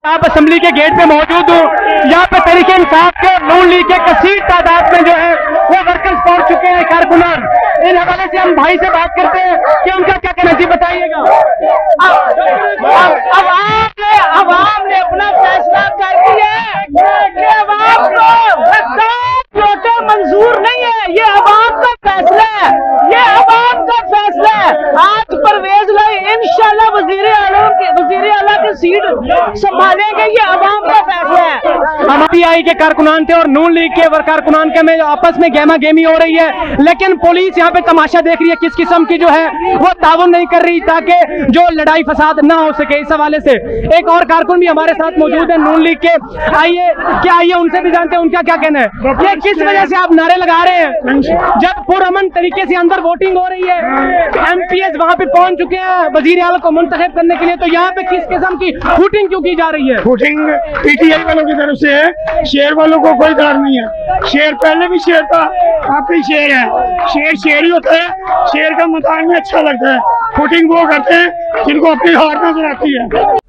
आप असेंबली के गेट पे मौजूद हूँ। यहाँ पे तरीके इंसाफ के नून लीग के कसीर तादाद में जो है वो वर्कर्स पहुंच चुके हैं, कारकुनान। इन हवाले से हम भाई से बात करते हैं कि उनका क्या कहना जी, बताइएगा। अब आपने अपना फैसला कर दिया है। अवाम को लौटे मंजूर नहीं है, ये अवाम का फैसला है, ये अवाम का फैसला है। आज परवेज लाई इंशाल्लाह वजीर आला की सीट संभालेंगे, ये अवाम का फैसला है। हम पीआई के कारकुनान थे और नून लीग के कारकुनान के में आपस में गहमा गहमी हो रही है, लेकिन पुलिस यहाँ पे तमाशा देख रही है, किस किस्म की जो है वो ताउन नहीं कर रही ताकि जो लड़ाई फसाद ना हो सके। इस हवाले से एक और कारकुन भी हमारे साथ मौजूद है नून लीग के, आइए उनसे भी जानते हैं उनका क्या कहना है। ये किस वजह से आप नारे लगा रहे हैं जब पुरअमन तरीके से अंदर वोटिंग हो रही है, एमपीएस वहां पे पहुंच चुके हैं वजीर आला को मुंतखब करने के लिए, तो यहाँ पे किस किस्म की शूटिंग क्यों की जा रही है? शूटिंग पीटीआई वालों की तरफ से है, शेर वालों को कोई डर नहीं है। शेर पहले भी शेर था, काफी शेर है, शेर ही होता है, शेर का मैदान में अच्छा लगता है। शूटिंग वो करते हैं जिनको अपनी हार नजर आती है।